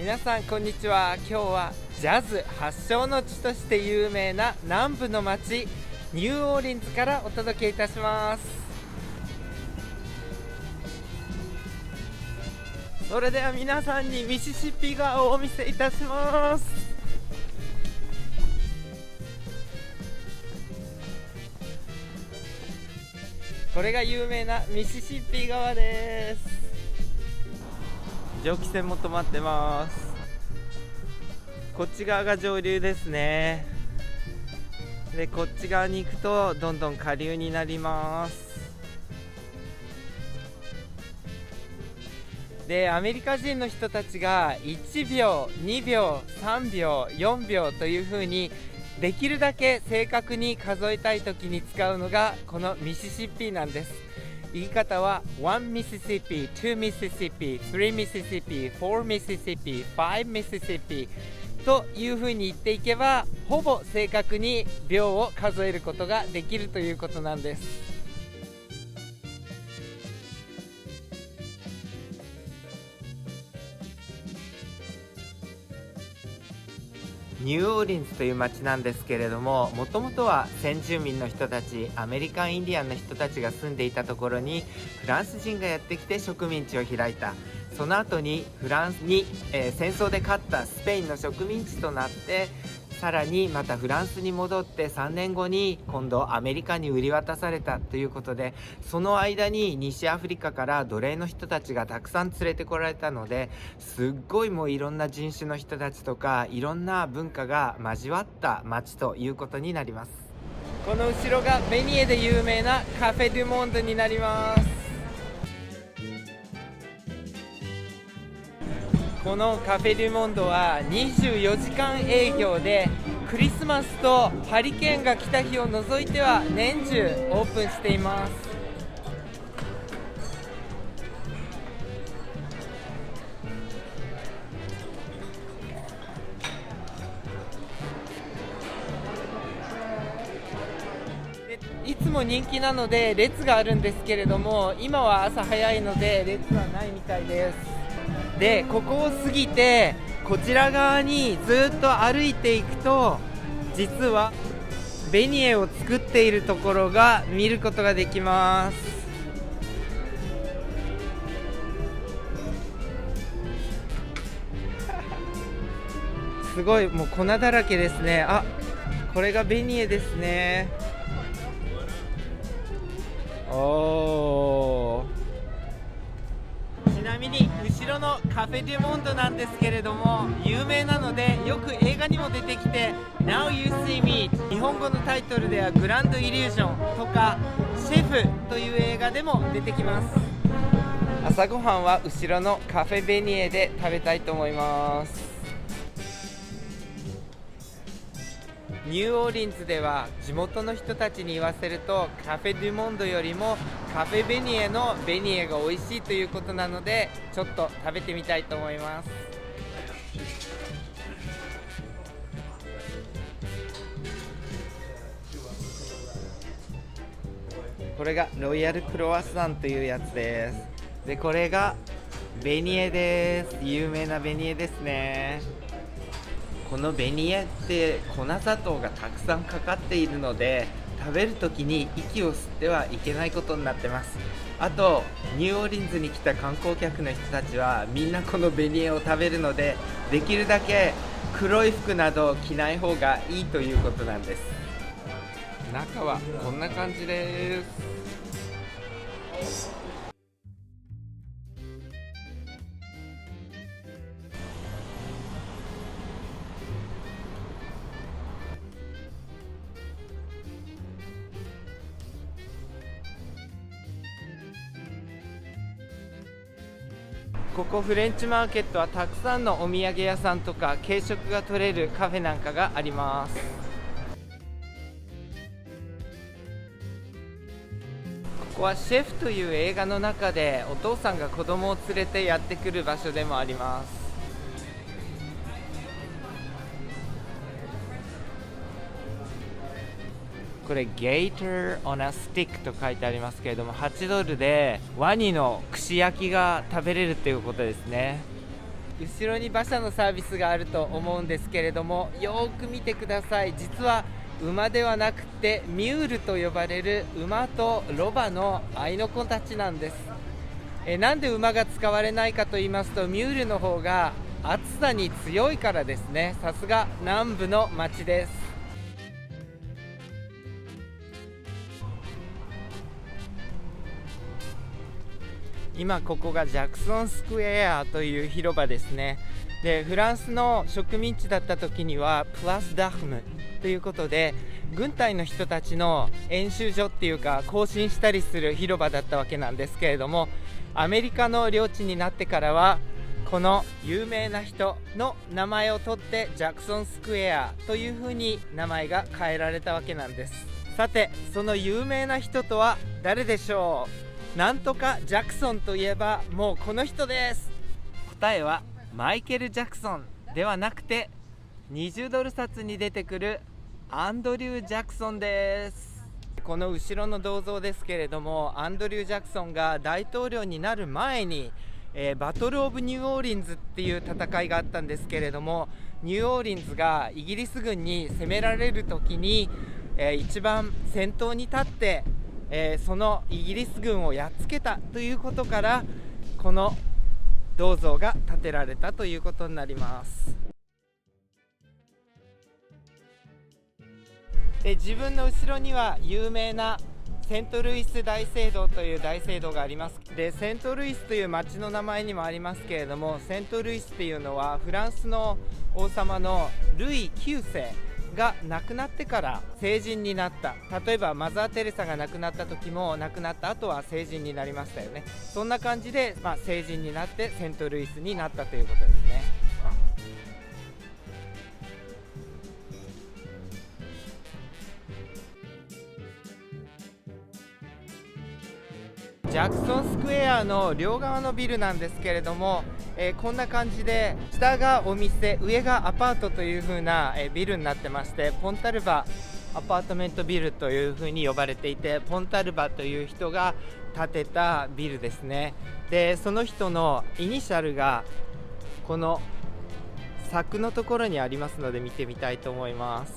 皆さんこんにちは。今日はジャズ発祥の地として有名な南部の町ニューオーリンズからお届けいたします。それでは皆さんにミシシッピ川をお見せいたします。これが有名なミシシッピ川です。蒸気船も止まってます。こっち側が上流ですね。でこっち側に行くとどんどん下流になります。でアメリカ人の人たちが1秒2秒3秒4秒というふうにできるだけ正確に数えたい時に使うのがこのミシシッピなんです。言い方は1 Mississippi、2 Mississippi、3 Mississippi、4 Mississippi、5 Mississippi というふうに言っていけばほぼ正確に秒を数えることができるということなんです。ニューオーリンズという町なんですけれども、もともとは先住民の人たち、アメリカンインディアンの人たちが住んでいたところにフランス人がやってきて植民地を開いた。その後にフランスに、戦争で勝ったスペインの植民地となって、さらにまたフランスに戻って3年後に今度アメリカに売り渡されたということで、その間に西アフリカから奴隷の人たちがたくさん連れてこられたので、すっごいもういろんな人種の人たちとかいろんな文化が交わった街ということになります。この後ろがベニエで有名なカフェ・デュ・モンドになります。このカフェ・デュ・モンドは24時間営業で、クリスマスとハリケーンが来た日を除いては年中オープンしています。いつも人気なので列があるんですけれども、今は朝早いので列はないみたいです。でここを過ぎてこちら側にずっと歩いていくと、実はベニエを作っているところが見ることができます。すごいもう粉だらけですね。あ、これがベニエですね。おー、ちなみに後ろのカフェ・デュ・モンドなんですけれども、有名なのでよく映画にも出てきて Now You See Me、 日本語のタイトルではグランドイリュージョンとかシェフという映画でも出てきます。朝ごはんは後ろのカフェ・ベニエで食べたいと思います。ニューオーリンズでは地元の人たちに言わせると、カフェ・デュ・モンドよりもカフェ・ベニエのベニエが美味しいということなので、ちょっと食べてみたいと思います。これがロイヤルクロワッサンというやつです。でこれがベニエです。有名なベニエですね。このベニエって粉砂糖がたくさんかかっているので、食べるときに息を吸ってはいけないことになってます。あとニューオーリンズに来た観光客の人たちはみんなこのベニエを食べるので、できるだけ黒い服など着ない方がいいということなんです。中はこんな感じです。ここフレンチマーケットはたくさんのお土産屋さんとか軽食が取れるカフェなんかがあります。ここはシェフという映画の中でお父さんが子供を連れてやってくる場所でもあります。これ Gator on a Stick と書いてありますけれども、$8でワニの串焼きが食べれるっていうことですね。後ろに馬車のサービスがあると思うんですけれども、よーく見てください。実は馬ではなくてミュールと呼ばれる馬とロバの愛の子たちなんです。なんで馬が使われないかと言いますと、ミュールの方が暑さに強いからですね。さすが南部の町です。今ここがジャクソンスクエアという広場ですね。で、フランスの植民地だった時にはプラスダフムということで、軍隊の人たちの演習所っていうか行進したりする広場だったわけなんですけれども、アメリカの領地になってからはこの有名な人の名前を取ってジャクソンスクエアというふうに名前が変えられたわけなんです。さて、その有名な人とは誰でしょう。なんとかジャクソンといえばもうこの人です。答えはマイケル・ジャクソンではなくて、20ドル札に出てくるアンドリュー・ジャクソンです。この後ろの銅像ですけれども、アンドリュー・ジャクソンが大統領になる前に、バトル・オブ・ニューオーリンズっていう戦いがあったんですけれども、ニューオーリンズがイギリス軍に攻められる時に、一番先頭に立って、そのイギリス軍をやっつけたということから、この銅像が建てられたということになります。で、自分の後ろには有名なセントルイス大聖堂という大聖堂があります。で、セントルイスという町の名前にもありますけれども、セントルイスっていうのはフランスの王様のルイ9世が亡くなってから聖人になった。例えばマザー・テレサが亡くなった時も、亡くなった後は聖人になりましたよね。そんな感じで、聖人になってセントルイスになったということですね。ジャクソンスクエアの両側のビルなんですけれども、こんな感じで下がお店、上がアパートという風な、ビルになってまして、ポンタルバアパートメントビルという風に呼ばれていて、ポンタルバという人が建てたビルですね。で、その人のイニシャルがこの柵のところにありますので見てみたいと思います。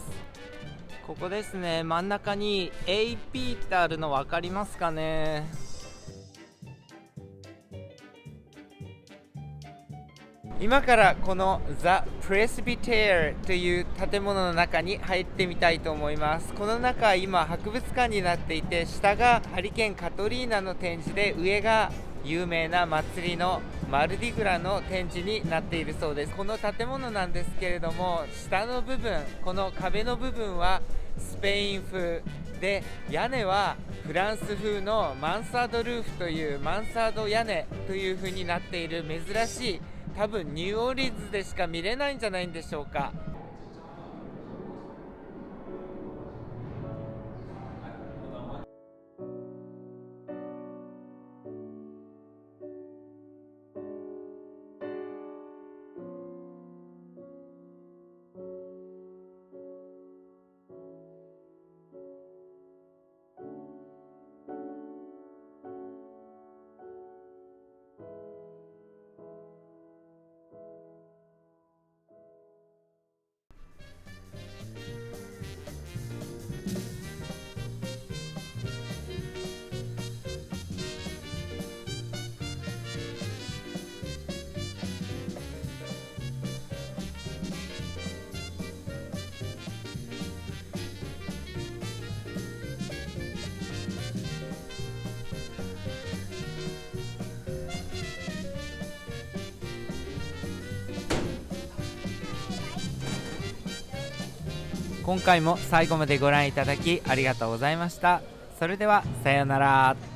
ここですね。真ん中に AP ってあるの分かりますかね。今からこのザ・プレスビテアという建物の中に入ってみたいと思います。この中は今博物館になっていて、下がハリケーンカトリーナの展示で、上が有名な祭りのマルディグラの展示になっているそうです。この建物なんですけれども、下の部分、この壁の部分はスペイン風で、屋根はフランス風のマンサードルーフというマンサード屋根という風になっている珍しい、多分ニューオーリンズでしか見れないんじゃないんでしょうか。今回も最後までご覧いただきありがとうございました。それではさようなら。